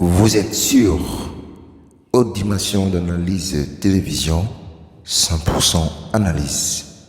Vous êtes sur Haute Dimension d'analyse télévision, 100% analyse.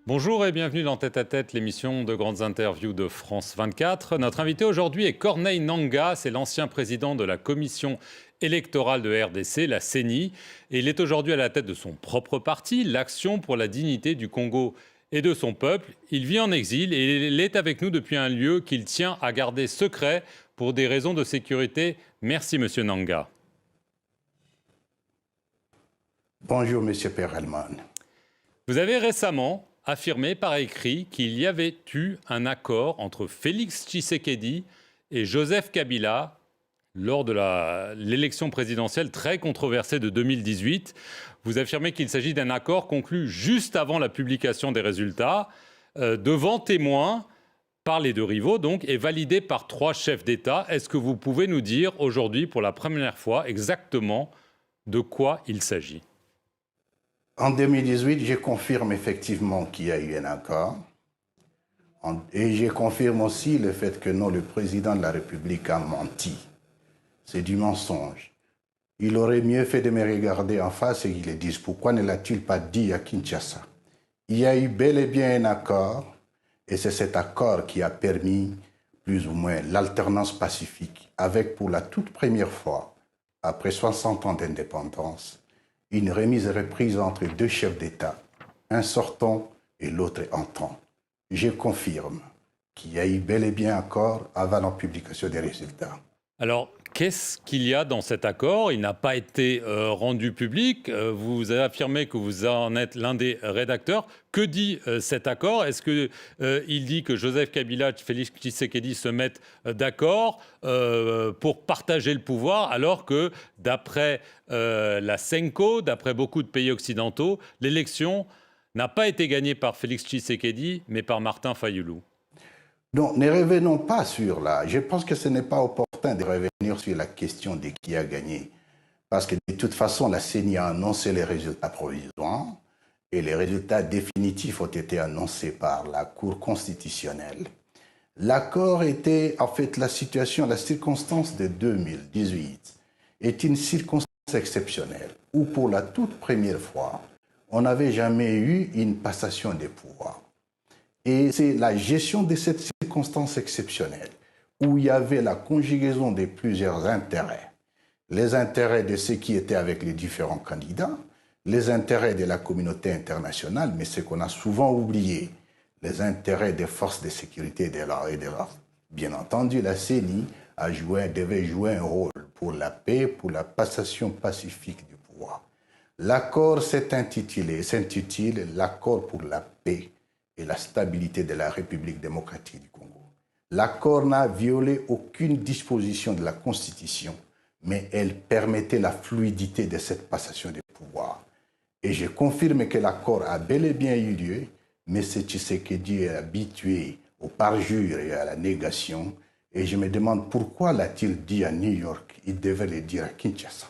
Bonjour et bienvenue dans Tête à Tête, l'émission de grandes interviews de France 24. Notre invité aujourd'hui est Corneille Nangaa, c'est l'ancien président de la commission électorale de RDC, la CENI. Et il est aujourd'hui à la tête de son propre parti, l'Action pour la dignité du Congo et de son peuple. Il vit en exil et il est avec nous depuis un lieu qu'il tient à garder secret pour des raisons de sécurité. Merci Monsieur Nangaa. Bonjour Monsieur Perelman. Vous avez récemment affirmé par écrit qu'il y avait eu un accord entre Félix Tshisekedi et Joseph Kabila lors de l'élection présidentielle très controversée de 2018. Vous affirmez qu'il s'agit d'un accord conclu juste avant la publication des résultats, devant témoins par les deux rivaux, donc, et validé par 3 chefs d'État. Est-ce que vous pouvez nous dire aujourd'hui, pour la première fois, exactement de quoi il s'agit ? En 2018, je confirme effectivement qu'il y a eu un accord. Et je confirme aussi le fait que non, le président de la République a menti. C'est du mensonge. Il aurait mieux fait de me regarder en face et qu'il le dise. Pourquoi ne l'a-t-il pas dit à Kinshasa? Il y a eu bel et bien un accord, et c'est cet accord qui a permis plus ou moins l'alternance pacifique, avec pour la toute première fois, après 60 ans d'indépendance, une remise et reprise entre 2 chefs d'État, un sortant et l'autre entrant. Je confirme qu'il y a eu bel et bien accord avant la publication des résultats. Alors, qu'est-ce qu'il y a dans cet accord? Il n'a pas été rendu public. Vous avez affirmé que vous en êtes l'un des rédacteurs. Que dit cet accord? Est-ce qu'il dit que Joseph Kabila et Félix Tshisekedi se mettent d'accord pour partager le pouvoir, alors que, d'après la CENCO, d'après beaucoup de pays occidentaux, l'élection n'a pas été gagnée par Félix Tshisekedi, mais par Martin Fayulu? Donc, ne revenons pas sur là. Je pense que ce n'est pas opportun de revenir sur la question de qui a gagné. Parce que de toute façon, la CENI a annoncé les résultats provisoires et les résultats définitifs ont été annoncés par la Cour constitutionnelle. L'accord était, en fait, la circonstance de 2018 est une circonstance exceptionnelle où, pour la toute première fois, on n'avait jamais eu une passation des pouvoirs. Et c'est la gestion de cette circonstance exceptionnelle où il y avait la conjugaison de plusieurs intérêts. Les intérêts de ceux qui étaient avec les différents candidats, les intérêts de la communauté internationale, mais ce qu'on a souvent oublié, les intérêts des forces de sécurité de l'ordre. Bien entendu, la CENI devait jouer un rôle pour la paix, pour la passation pacifique du pouvoir. L'accord s'intitule l'accord pour la paix et la stabilité de la République démocratique du Congo. L'accord n'a violé aucune disposition de la Constitution, mais elle permettait la fluidité de cette passation des pouvoirs. Et je confirme que l'accord a bel et bien eu lieu, mais c'est Tshisekedi est habitué au parjure et à la négation, et je me demande pourquoi l'a-t-il dit à New York, il devait le dire à Kinshasa.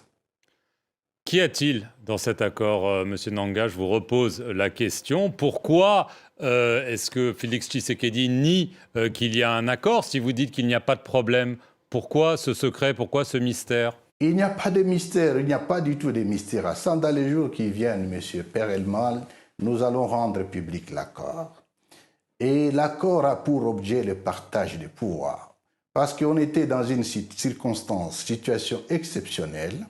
Qu'y a-t-il dans cet accord, Monsieur Nangaa? Je vous repose la question. Pourquoi est-ce que Félix Tshisekedi nie qu'il y a un accord? Si vous dites qu'il n'y a pas de problème, pourquoi ce secret, pourquoi ce mystère? Il n'y a pas de mystère, il n'y a pas du tout de mystère. Dans les jours qui viennent, Monsieur Perelman, nous allons rendre public l'accord. Et l'accord a pour objet le partage des pouvoirs. Parce qu'on était dans une situation exceptionnelle,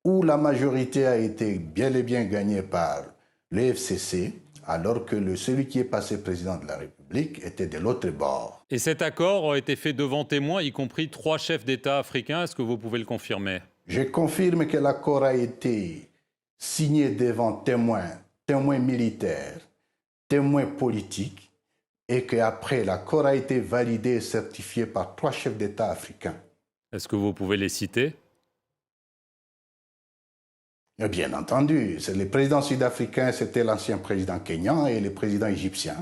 où la majorité a été bien et bien gagnée par le FCC, alors que celui qui est passé président de la République était de l'autre bord. Et cet accord a été fait devant témoins, y compris 3 chefs d'État africains. Est-ce que vous pouvez le confirmer? Je confirme que l'accord a été signé devant témoins militaires, témoins politiques, et qu'après, l'accord a été validé et certifié par 3 chefs d'État africains. Est-ce que vous pouvez les citer? Bien entendu, le président sud-africain, c'était l'ancien président kényan et le président égyptien.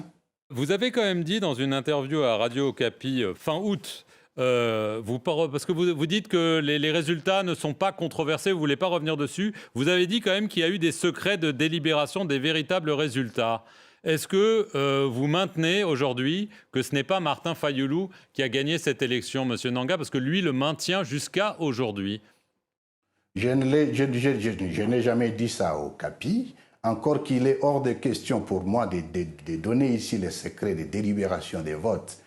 Vous avez quand même dit dans une interview à Radio Okapi fin août, parce que vous dites que les résultats ne sont pas controversés, vous ne voulez pas revenir dessus, vous avez dit quand même qu'il y a eu des secrets de délibération des véritables résultats. Est-ce que vous maintenez aujourd'hui que ce n'est pas Martin Fayulu qui a gagné cette élection, Monsieur Nanga, parce que lui le maintient jusqu'à aujourd'hui? Je n'ai jamais dit ça au CAPI, encore qu'il est hors de question pour moi de donner ici les secrets des délibérations des votes.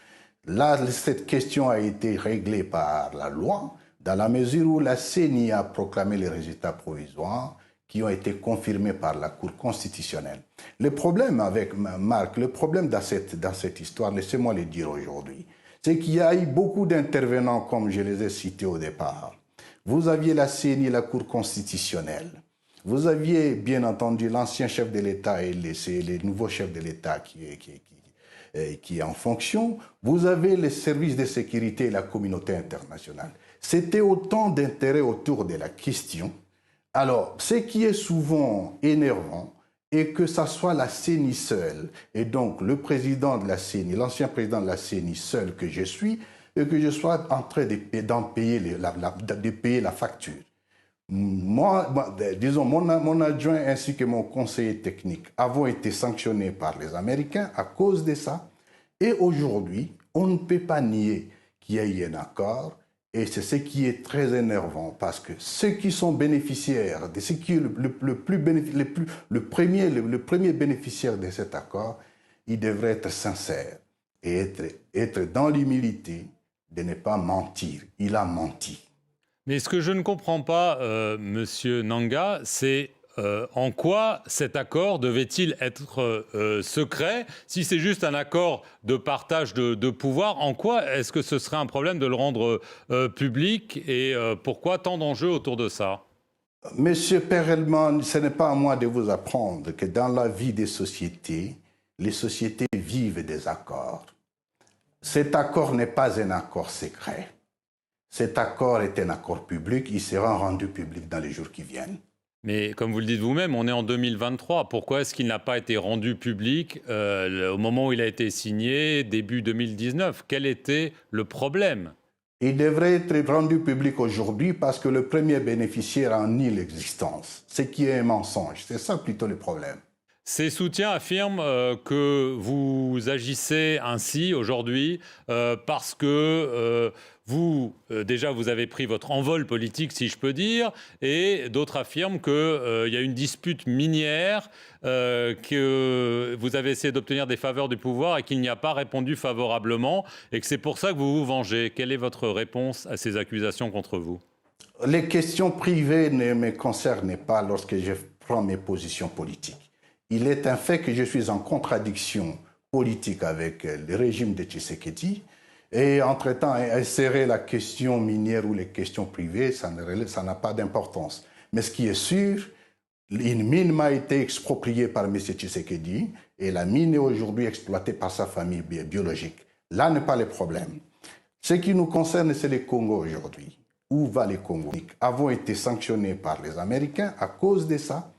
Là, cette question a été réglée par la loi, dans la mesure où la CENI a proclamé les résultats provisoires qui ont été confirmés par la Cour constitutionnelle. Le problème avec Marc, le problème dans cette histoire, laissez-moi le dire aujourd'hui, c'est qu'il y a eu beaucoup d'intervenants, comme je les ai cités au départ. Vous aviez la CENI, la Cour constitutionnelle. Vous aviez, bien entendu, l'ancien chef de l'État et les nouveaux chefs de l'État qui est en fonction. Vous avez les services de sécurité et la communauté internationale. C'était autant d'intérêts autour de la question. Alors, ce qui est souvent énervant est que ça soit la CENI seule, et donc le président de la CENI, l'ancien président de la CENI seul que je suis, et que je sois en train de payer la facture. Disons, mon adjoint ainsi que mon conseiller technique avons été sanctionnés par les Américains à cause de ça. Et aujourd'hui, on ne peut pas nier qu'il y a eu un accord. Et c'est ce qui est très énervant parce que ceux qui sont bénéficiaires, de ce qui est le premier bénéficiaire de cet accord, il devrait être sincère et être dans l'humilité de ne pas mentir. Il a menti. Mais ce que je ne comprends pas, Monsieur Nanga, c'est en quoi cet accord devait-il être secret? Si c'est juste un accord de partage de pouvoir, en quoi est-ce que ce serait un problème de le rendre public et pourquoi tant d'enjeux autour de ça? Monsieur Perelman, ce n'est pas à moi de vous apprendre que dans la vie des sociétés, les sociétés vivent des accords. Cet accord n'est pas un accord secret. Cet accord est un accord public, il sera rendu public dans les jours qui viennent. Mais comme vous le dites vous-même, on est en 2023. Pourquoi est-ce qu'il n'a pas été rendu public au moment où il a été signé, début 2019? Quel était le problème? Il devrait être rendu public aujourd'hui parce que le premier bénéficiaire en nie l'existence, ce qui est un mensonge. C'est ça plutôt le problème. Ces soutiens affirment que vous agissez ainsi aujourd'hui parce que déjà, vous avez pris votre envol politique, si je peux dire, et d'autres affirment qu'il y a une dispute minière, que vous avez essayé d'obtenir des faveurs du pouvoir et qu'il n'y a pas répondu favorablement, et que c'est pour ça que vous vous vengez. Quelle est votre réponse à ces accusations contre vous? Les questions privées ne me concernent pas lorsque je prends mes positions politiques. Il est un fait que je suis en contradiction politique avec le régime de Tshisekedi. Et entre-temps, insérer la question minière ou les questions privées, ça n'a pas d'importance. Mais ce qui est sûr, une mine m'a été expropriée par M. Tshisekedi et la mine est aujourd'hui exploitée par sa famille biologique. Là n'est pas le problème. Ce qui nous concerne, c'est le Congo aujourd'hui. Où va le Congo? Nous avons été sanctionnés par les Américains à cause de ça.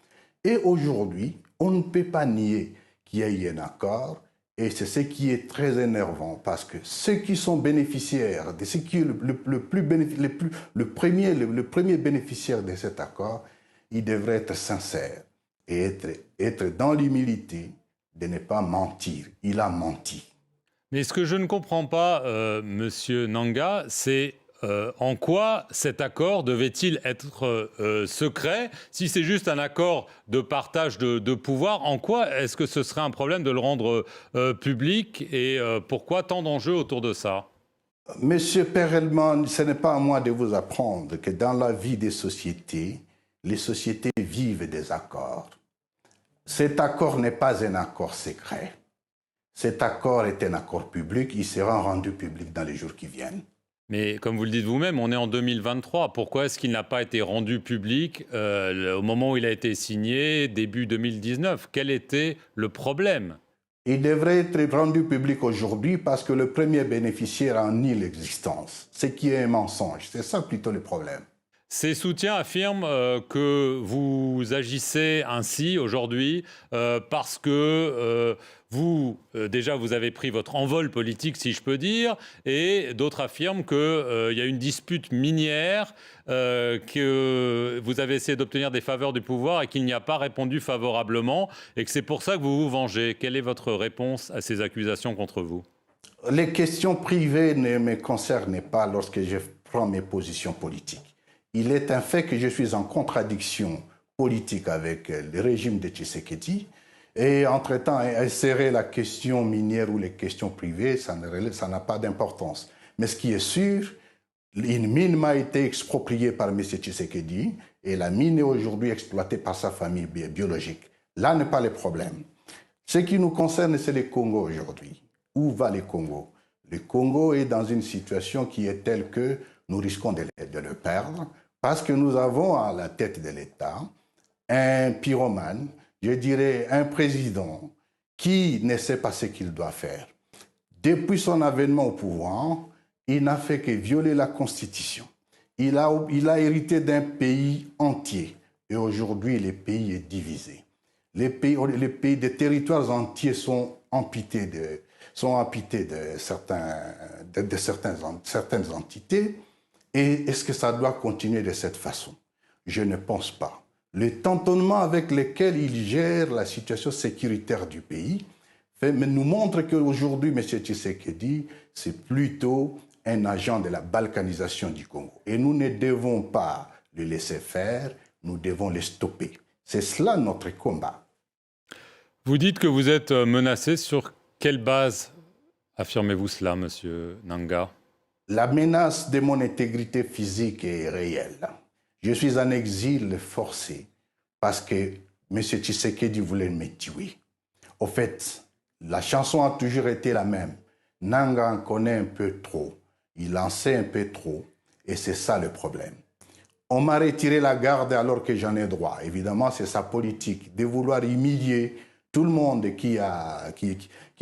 Et aujourd'hui, on ne peut pas nier qu'il y a eu un accord. Et c'est ce qui est très énervant parce que ceux qui sont bénéficiaires de ce qui est le premier bénéficiaire de cet accord, il devrait être sincère et être dans l'humilité de ne pas mentir. Il a menti. Mais ce que je ne comprends pas, Monsieur Nanga, c'est en quoi cet accord devait-il être secret? Si c'est juste un accord de partage de pouvoir, en quoi est-ce que ce serait un problème de le rendre public et pourquoi tant d'enjeux autour de ça? Monsieur Perelman, ce n'est pas à moi de vous apprendre que dans la vie des sociétés, les sociétés vivent des accords. Cet accord n'est pas un accord secret. Cet accord est un accord public, il sera rendu public dans les jours qui viennent. Mais comme vous le dites vous-même, on est en 2023. Pourquoi est-ce qu'il n'a pas été rendu public au moment où il a été signé, début 2019? Quel était le problème? Il devrait être rendu public aujourd'hui parce que le premier bénéficiaire en nie l'existence, ce qui est un mensonge. C'est ça plutôt le problème. Ces soutiens affirment que vous agissez ainsi aujourd'hui parce que Vous, déjà, vous avez pris votre envol politique, si je peux dire, et d'autres affirment qu'il y a une dispute minière, que vous avez essayé d'obtenir des faveurs du pouvoir et qu'il n'y a pas répondu favorablement, et que c'est pour ça que vous vous vengez. Quelle est votre réponse à ces accusations contre vous? Les questions privées ne me concernent pas lorsque je prends mes positions politiques. Il est un fait que je suis en contradiction politique avec le régime de Tshisekedi. Et entre-temps, insérer la question minière ou les questions privées, ça n'a pas d'importance. Mais ce qui est sûr, une mine m'a été expropriée par M. Tshisekedi et la mine est aujourd'hui exploitée par sa famille biologique. Là n'est pas le problème. Ce qui nous concerne, c'est le Congo aujourd'hui. Où va le Congo? Le Congo est dans une situation qui est telle que nous risquons de le perdre parce que nous avons à la tête de l'État un pyromane, je dirais un président qui ne sait pas ce qu'il doit faire. Depuis son avènement au pouvoir, il n'a fait que violer la Constitution. Il a hérité d'un pays entier et aujourd'hui le pays est divisé. Les territoires entiers sont amputés de certaines entités. Et est-ce que ça doit continuer de cette façon? Je ne pense pas. Le tâtonnement avec lequel il gère la situation sécuritaire du pays nous montre qu'aujourd'hui, M. Tshisekedi, c'est plutôt un agent de la balkanisation du Congo. Et nous ne devons pas le laisser faire, nous devons le stopper. C'est cela notre combat. Vous dites que vous êtes menacé. Sur quelle base affirmez-vous cela, M. Nanga? La menace de mon intégrité physique est réelle. Je suis en exil forcé parce que M. Tshisekedi voulait me tuer. Au fait, la chanson a toujours été la même. Nanga en connaît un peu trop. Il en sait un peu trop. Et c'est ça le problème. On m'a retiré la garde alors que j'en ai droit. Évidemment, c'est sa politique de vouloir humilier tout le monde qui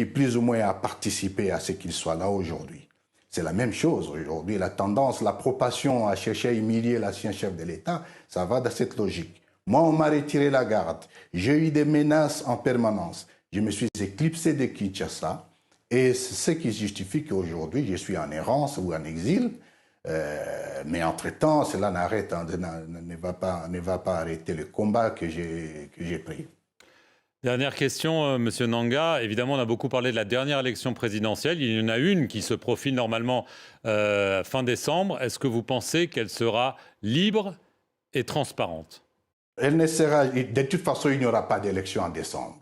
plus ou moins a participé à ce qu'il soit là aujourd'hui. C'est la même chose aujourd'hui. La tendance, la propension à chercher à humilier l'ancien chef de l'État, ça va dans cette logique. Moi, on m'a retiré la garde. J'ai eu des menaces en permanence. Je me suis éclipsé de Kinshasa. Et c'est ce qui justifie qu'aujourd'hui, je suis en errance ou en exil. Mais entre-temps, cela ne va pas arrêter le combat que j'ai pris. Dernière question, Monsieur Nanga. Évidemment, on a beaucoup parlé de la dernière élection présidentielle. Il y en a une qui se profile normalement fin décembre. Est-ce que vous pensez qu'elle sera libre et transparente? Elle ne sera... De toute façon, il n'y aura pas d'élection en décembre.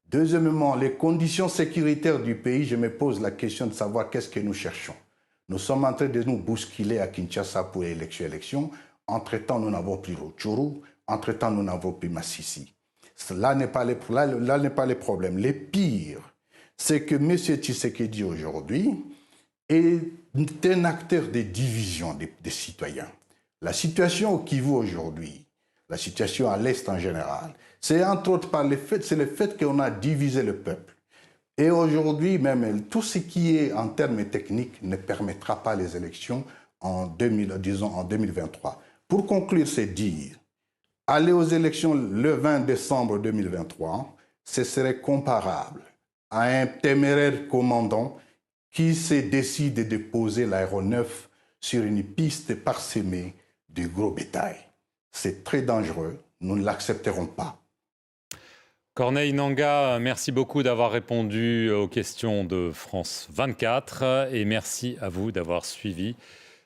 Deuxièmement, les conditions sécuritaires du pays, je me pose la question de savoir qu'est-ce que nous cherchons. Nous sommes en train de nous bousculer à Kinshasa pour l'élection. Entre-temps, nous n'avons plus Rutshuru. Entre-temps, nous n'avons plus Masisi. Là n'est pas le problème. Le pire, c'est que M. Tshisekedi aujourd'hui est un acteur de division des citoyens. La situation au Kivu aujourd'hui, la situation à l'Est en général, c'est entre autres par le fait qu'on a divisé le peuple. Et aujourd'hui, même tout ce qui est en termes techniques ne permettra pas les élections en 2023. Pour conclure, c'est dire, aller aux élections le 20 décembre 2023, ce serait comparable à un téméraire commandant qui se décide de poser l'aéronef sur une piste parsemée de gros bétail. C'est très dangereux, nous ne l'accepterons pas. Corneille Nanga, merci beaucoup d'avoir répondu aux questions de France 24 et merci à vous d'avoir suivi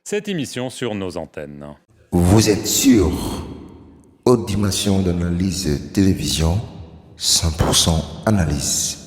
cette émission sur nos antennes. Vous êtes sur Haute Dimension d'analyse télévision, 100% analyse.